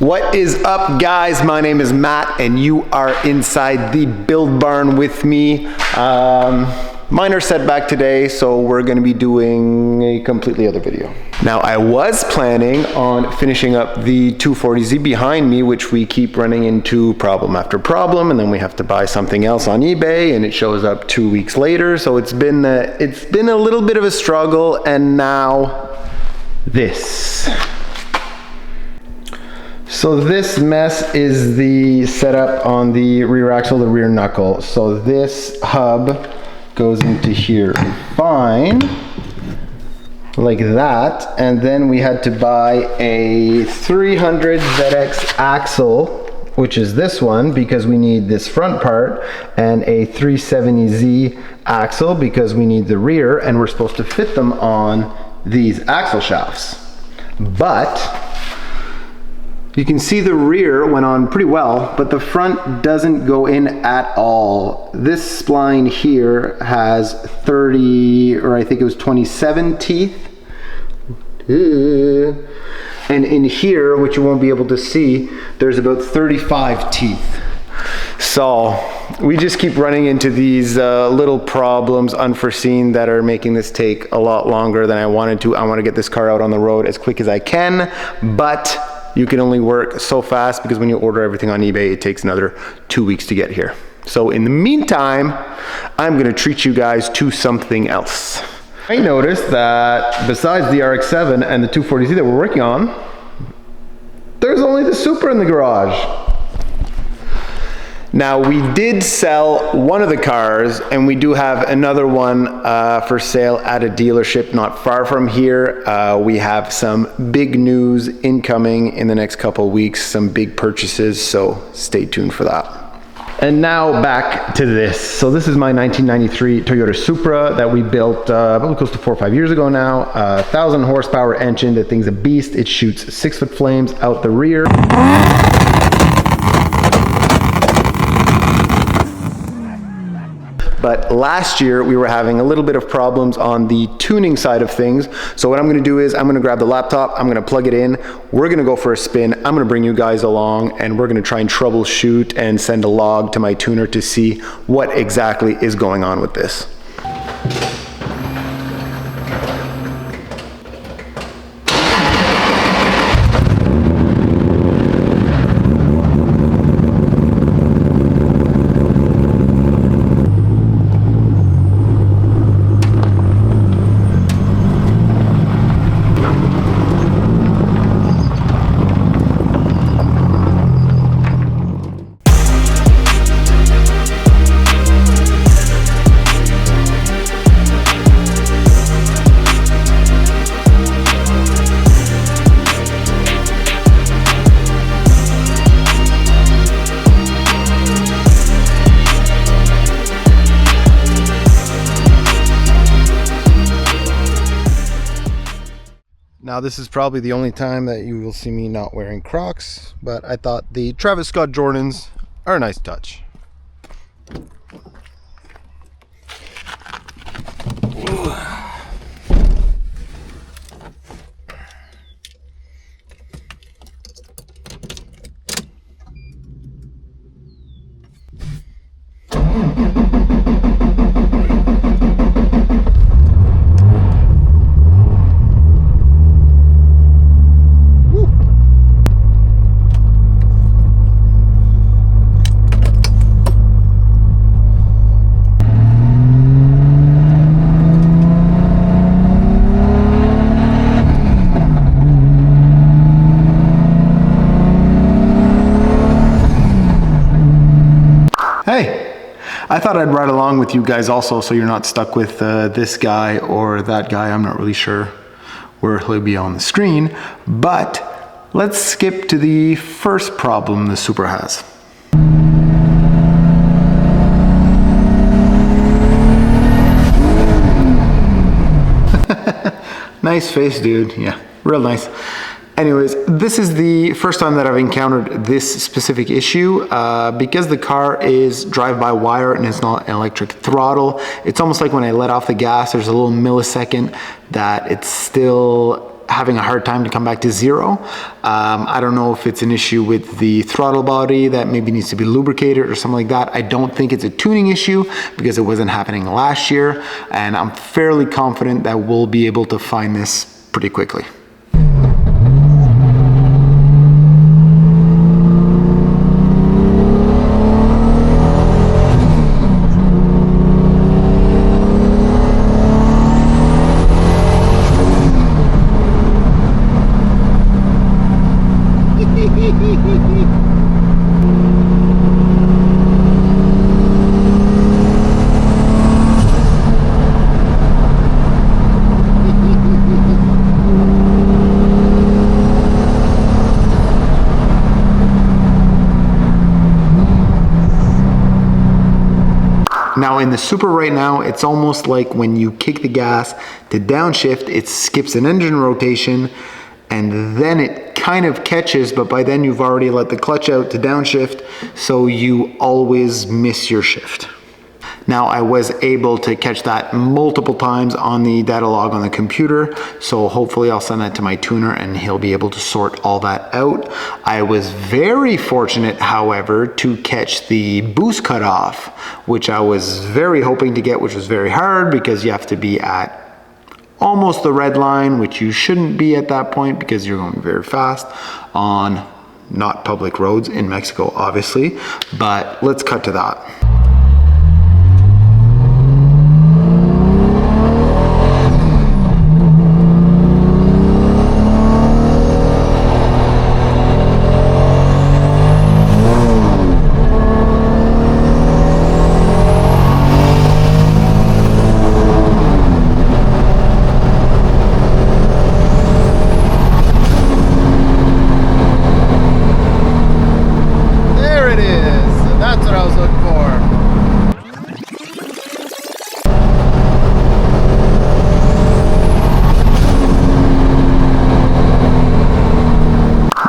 What is up, guys? My name is Matt and you are inside the build barn with me. Minor setback today, so we're going to be doing a completely other video. Now, I was planning on finishing up the 240Z behind me, which we keep running into problem after problem, and then we have to buy something else on eBay and it shows up 2 weeks later. So it's been a little bit of a struggle, and now this. So this mess is the setup on the rear axle, the rear knuckle. So this hub goes into here fine, like that, and then we had to buy a 300 ZX axle, which is this one, because we need this front part, and a 370Z axle because we need the rear, and we're supposed to fit them on these axle shafts. But you can see the rear went on pretty well, but the front doesn't go in at all. This spline here has 30, or I think it was 27 teeth. And in here, which you won't be able to see, there's about 35 teeth. So we just keep running into these little problems, unforeseen, that are making this take a lot longer than I wanted to. I want to get this car out on the road as quick as I can, but you can only work so fast because when you order everything on eBay, it takes another 2 weeks to get here. So in the meantime, I'm gonna treat you guys to something else. I noticed that besides the RX-7 and the 240Z that we're working on, there's only the Supra in the garage. Now, we did sell one of the cars, and we do have another one for sale at a dealership not far from here. We have some big news incoming in the next couple of weeks, some big purchases, so stay tuned for that. And now back to this. So this is my 1993 Toyota Supra that we built probably close to 4 or 5 years ago now. 1000 horsepower engine. The thing's a beast. It shoots 6-foot flames out the rear. But last year we were having a little bit of problems on the tuning side of things. So what I'm gonna do is I'm gonna grab the laptop, I'm gonna plug it in, we're gonna go for a spin, I'm gonna bring you guys along, and we're gonna try and troubleshoot and send a log to my tuner to see what exactly is going on with this. Now, this is probably the only time that you will see me not wearing Crocs, but I thought the Travis Scott Jordans are a nice touch. Hey, I thought I'd ride along with you guys also, so you're not stuck with this guy or that guy. I'm not really sure where he'll be on the screen, but let's skip to the first problem the Supra has. Nice face, dude. Yeah, real nice. Anyways, this is the first time that I've encountered this specific issue. Because the car is drive-by-wire and it's not an electric throttle, it's almost like when I let off the gas, there's a little millisecond that it's still having a hard time to come back to zero. I don't know if it's an issue with the throttle body that maybe needs to be lubricated or something like that. I don't think it's a tuning issue because it wasn't happening last year, and I'm fairly confident that we'll be able to find this pretty quickly. Now in the Supra right now, it's almost like when you kick the gas to downshift, it skips an engine rotation and then it kind of catches, but by then you've already let the clutch out to downshift, so you always miss your shift. Now I was able to catch that multiple times on the data log on the computer, so hopefully I'll send that to my tuner and he'll be able to sort all that out. I was very fortunate, however, to catch the boost cutoff, which I was very hoping to get, which was very hard because you have to be at almost the red line, which you shouldn't be at that point because you're going very fast on not public roads in Mexico, obviously, but let's cut to that.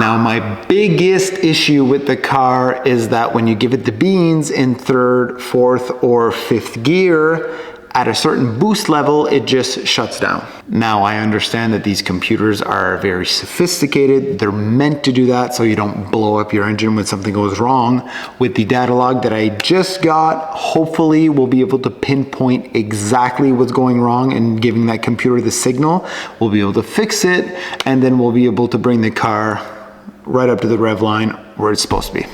Now my biggest issue with the car is that when you give it the beans in third, fourth, or fifth gear, at a certain boost level, it just shuts down. Now I understand that these computers are very sophisticated. They're meant to do that so you don't blow up your engine when something goes wrong. With the data log that I just got, hopefully we'll be able to pinpoint exactly what's going wrong and giving that computer the signal. We'll be able to fix it, and then we'll be able to bring the car right up to the rev line where it's supposed to be.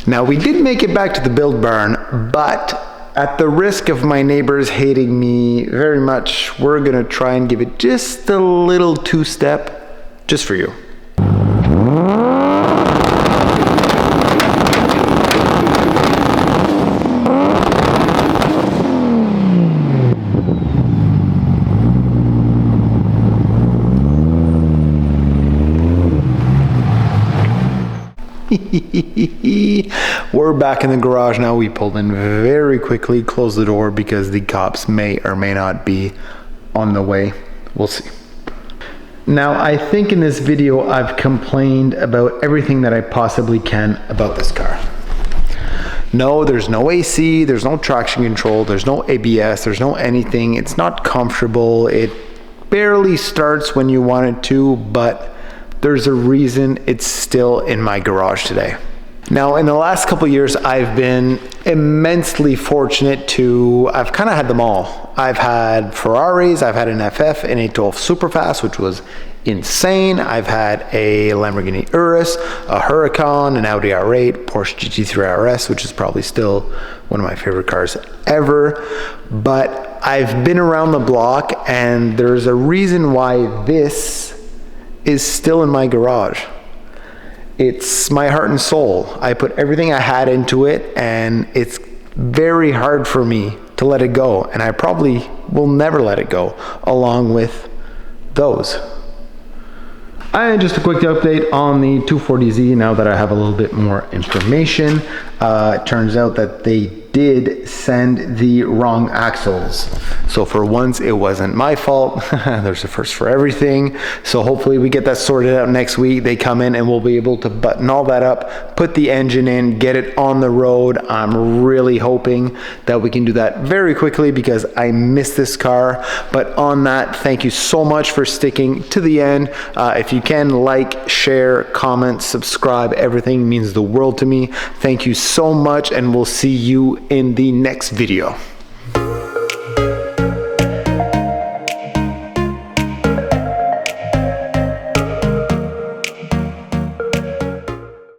Now we did make it back to the build barn, but at the risk of my neighbors hating me very much, we're gonna try and give it just a little two-step, just for you. We're back in the garage now. We pulled in very quickly, closed the door because the cops may or may not be on the way. We'll see. Now, I think in this video I've complained about everything that I possibly can about this car. No, there's no AC, there's no traction control, there's no ABS, there's no anything. It's not comfortable. It barely starts when you want it to, but there's a reason it's still in my garage today. Now, in the last couple of years, I've been immensely fortunate to, I've kind of had them all. I've had Ferraris, I've had an FF, an 812 Superfast, which was insane. I've had a Lamborghini Urus, a Huracan, an Audi R8, Porsche GT3 RS, which is probably still one of my favorite cars ever. But I've been around the block, and there's a reason why this is still in my garage. It's my heart and soul. I put everything I had into it, and it's very hard for me to let it go, and I probably will never let it go, along with those. And just a quick update on the 240Z now that I have a little bit more information. It turns out that they did send the wrong axles. So for once, it wasn't my fault. There's a first for everything. So hopefully we get that sorted out next week. They come in and we'll be able to button all that up, put the engine in, get it on the road. I'm really hoping that we can do that very quickly because I miss this car. But on that, thank you so much for sticking to the end. If you can, like, share, comment, subscribe, everything means the world to me. Thank you so much, and we'll see you in the next video.